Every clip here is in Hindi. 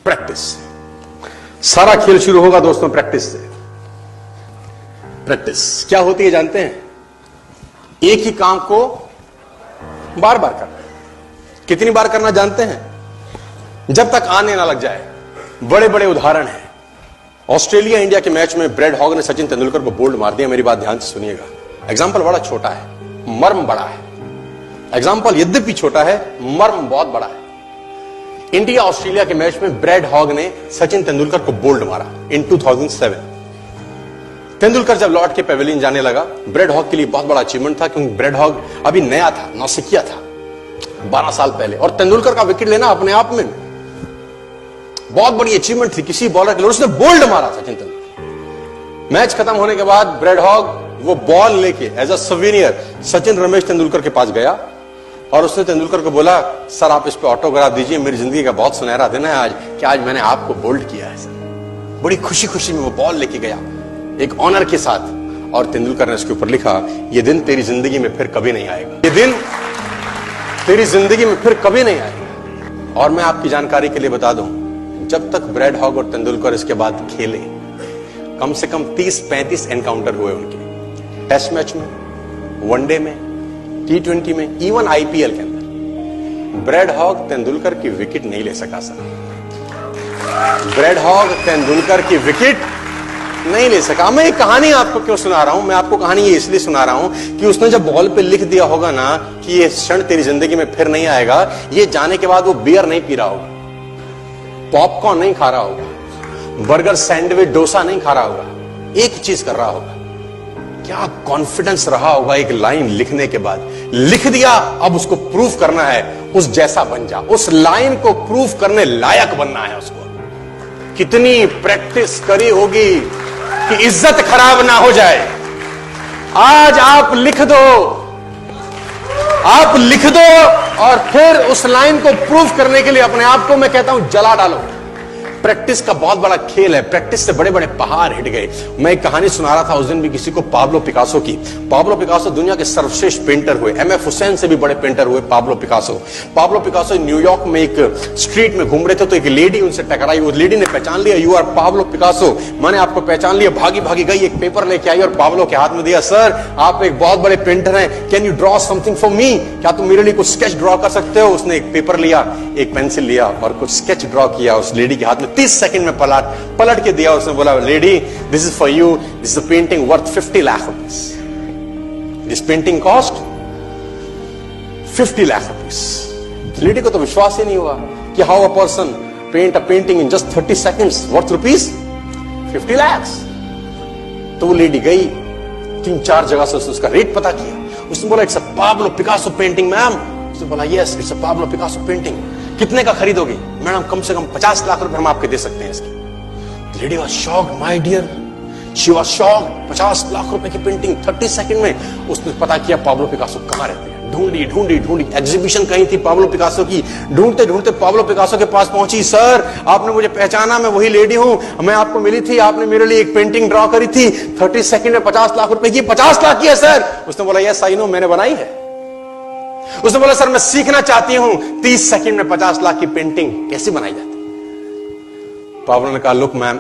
प्रैक्टिस। सारा खेल शुरू होगा दोस्तों प्रैक्टिस से। प्रैक्टिस क्या होती है जानते हैं? एक ही काम को बार बार करना। कितनी बार करना जानते हैं? जब तक आने ना लग जाए। बड़े बड़े उदाहरण हैं। ऑस्ट्रेलिया इंडिया के मैच में ब्रैड हॉग ने सचिन तेंदुलकर को बोल्ड मार दिया। मेरी बात ध्यान से सुनिएगा। एग्जाम्पल बड़ा छोटा है, मर्म बड़ा है। एग्जाम्पल यद्यपि छोटा है, मर्म बहुत बड़ा है। इंडिया ऑस्ट्रेलिया के मैच में ब्रैड हॉग ने सचिन तेंदुलकर को बोल्ड मारा इन 2007। तेंदुलकर जब लौट के पेविलियन जाने लगा, ब्रैड हॉग के लिए बहुत बड़ा अचीवमेंट था, क्योंकि ब्रैड हॉग अभी नया था, नौसिखिया था 12 साल पहले, और तेंदुलकर का विकेट लेना अपने आप में बहुत बड़ी अचीवमेंट थी किसी बॉलर के लिए। उसने बोल्ड मारा सचिन तेंदुलकर। मैच खत्म होने के बाद ब्रैड हॉग वो बॉल लेके as a souvenir Sachin Ramesh Tendulkar के पास गया और उसने तेंदुलकर को बोला, सर आप इस पे ऑटोग्राफ दीजिए, मेरी जिंदगी का बहुत सुनहरा दिन है आज, कि आज मैंने आपको बोल्ड किया है सर। बड़ी खुशी खुशी में वो बॉल लेके गया एक ऑनर के साथ, और तेंदुलकर ने उसके ऊपर लिखा, ये दिन तेरी जिंदगी में फिर कभी नहीं आएगा, ये दिन तेरी जिंदगी में फिर कभी नहीं आएगा। और मैं आपकी जानकारी के लिए बता दूं, जब तक ब्रैड हॉग और तेंदुलकर इसके बाद खेले, कम से कम 30-35 एनकाउंटर हुए उनके, टेस्ट मैच में, वनडे में, T20 में, इवन आईपीएल के अंदर। ब्रैड हॉग तेंदुलकर की विकेट नहीं ले सका सर। ब्रैड हॉग तेंदुलकर की विकेट नहीं ले सका। मैं ये कहानी आपको क्यों सुना रहा हूं? मैं आपको कहानी ये इसलिए सुना रहा हूं कि उसने जब बॉल पे लिख दिया होगा ना कि ये क्षण तेरी जिंदगी में फिर नहीं आएगा, ये जाने के बाद वो बियर नहीं पी रहा होगा, पॉपकॉर्न नहीं खा रहा होगा, बर्गर, सैंडविच, डोसा नहीं खा रहा होगा, एक चीज कर रहा होगा। क्या कॉन्फिडेंस रहा होगा एक लाइन लिखने के बाद। लिख दिया, अब उसको प्रूफ करना है, उस जैसा बन जा। उस लाइन को प्रूफ करने लायक बनना है उसको। कितनी प्रैक्टिस करी होगी कि इज्जत खराब ना हो जाए। आज आप लिख दो, आप लिख दो, और फिर उस लाइन को प्रूफ करने के लिए अपने आप को मैं कहता हूं जला डालो। प्रैक्टिस का बहुत बड़ा खेल है। प्रैक्टिस से बड़े बड़े पहाड़ हिट गए। मैं एक कहानी सुना रहा था उस दिन भी किसी को, पाब्लो पिकासो की। पाब्लो पिकासो दुनिया के सर्वश्रेष्ठ पेंटर हुए, एमएफ हुसैन से भी बड़े पेंटर हुए Pablo Picasso. Pablo Picasso New York में एक स्ट्रीट में घूम रहे थे, तो एक लेडी उनसे टकराई। उस लेडी ने पहचान लिया, यू आर पाब्लो पिकासो, मैंने आपको पहचान लिया। भागी भागी गई, एक पेपर लेके आई और पाब्लो के हाथ में दिया। सर आप एक बहुत बड़े पेंटर हैं, can you draw something for me? क्या तुम मेरे लिए कुछ स्केच ड्रॉ कर सकते हो? उसने एक पेपर लिया, एक पेंसिल लिया और कुछ स्केच ड्रॉ किया उस लेडी के हाथ में। 30 सेकंड में पलट के दिया। उसने बोला, lady this is for you, this is a painting worth 50 lakh rupees. This painting cost 50 lakh rupees. Lady को तो विश्वास ही नहीं हुआ कि how a person paint a painting in just 30 seconds worth rupees 50 lakh. तो वो लेडी गई, 3-4 जगह से उसका रेट पता किया। उसने बोला, it's a Pablo Picasso painting ma'am. उसने बोला, yes it's a Pablo Picasso painting. कितने का खरीदोगी? मैडम कम से कम 50 लाख रुपए हम आपके दे सकते हैं इसकी। Lady was shocked, my dear, she was shocked. 50 lakh रुपए की पेंटिंग 30 सेकंड में। उसने पता किया पाब्लो पिकासो कहां रहते हैं। ढूंढी ढूंढी ढूंढी, एग्जीबिशन कहीं थी पाब्लो पिकासो की। ढूंढते ढूंढते पाब्लो पिकासो के पास पहुंची। सर आपने मुझे पहचाना, मैं वही लेडी हूं, मैं आपको मिली थी, आपने मेरे लिए एक पेंटिंग ड्रॉ करी थी 30 सेकंड में 50 लाख रुपए की। 50 लाख की है सर? उसने बोला, यस आई नो, मैंने बनाई है। उसने बोला, सर मैं सीखना चाहती हूं 30 सेकंड में 50 लाख की पेंटिंग कैसे बनाई जाती। पाब्लो ने कहा, लुक मैम,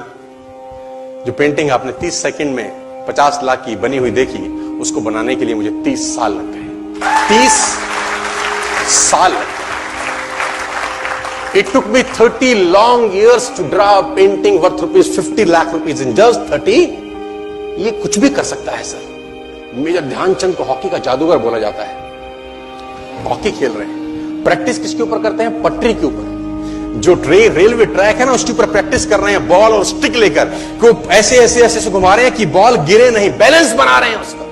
जो पेंटिंग आपने 30 सेकंड में 50 लाख की बनी हुई देखी, उसको बनाने के लिए मुझे 30 साल लग गए। 30 साल लग गए। It took me 30 long years to draw a painting worth rupees 50 lakh rupees in just 30। ये कुछ भी कर सकता है सर। मेजर ध्यानचंद को हॉकी का जादूगर बोला जाता है। हॉकी खेल रहे हैं, प्रैक्टिस किसके ऊपर करते हैं? पटरी के ऊपर। जो रेलवे ट्रैक है ना, उसके ऊपर प्रैक्टिस कर रहे हैं, बॉल और स्टिक लेकर को ऐसे ऐसे ऐसे से घुमा रहे हैं कि बॉल गिरे नहीं, बैलेंस बना रहे हैं उसका,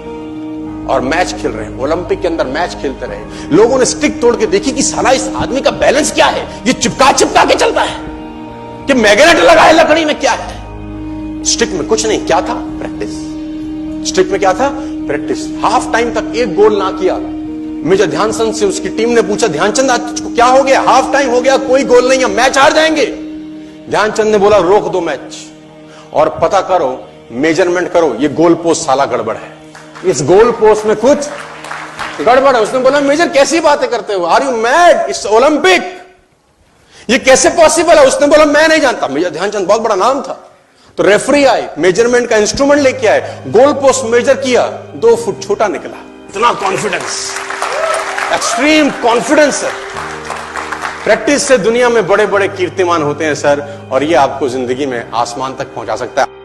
और मैच खेल रहे हैं। ओलंपिक के अंदर मैच खेलते रहे। लोगों ने स्टिक तोड़ के देखी कि साला इस आदमी का बैलेंस क्या है, ये चिपका चिपका के चलता है कि मैग्नेट लगा है लकड़ी में, क्या है? स्टिक में कुछ नहीं, क्या था? प्रैक्टिस। स्टिक में क्या था? प्रैक्टिस। हाफ टाइम तक एक गोल ना किया। मेजर ध्यानचंद से उसकी टीम ने पूछा, ध्यानचंद आज तुझको क्या हो गया? हाफ टाइम हो गया, कोई गोल नहीं है, मैच हार जाएंगे। ध्यानचंद ने बोला, रोक दो मैच और पता करो, मेजरमेंट करो, ये गोल पोस्ट साला गड़बड़ है, इस गोल पोस्ट में कुछ गड़बड़ है। उसने बोला, मेजर कैसी बातें करते हो? Are you mad? It's Olympic, ये कैसे पॉसिबल है? उसने बोला मैं नहीं जानता। मेजर ध्यानचंद बहुत बड़ा नाम था। तो रेफरी आए, मेजरमेंट का इंस्ट्रूमेंट लेके आए, गोल पोस्ट मेजर किया, 2 फुट छोटा निकला। इतना confidence, extreme confidence sir. Practice से दुनिया में बड़े बड़े कीर्तिमान होते हैं सर, और ये आपको जिंदगी में आसमान तक पहुंचा सकता है।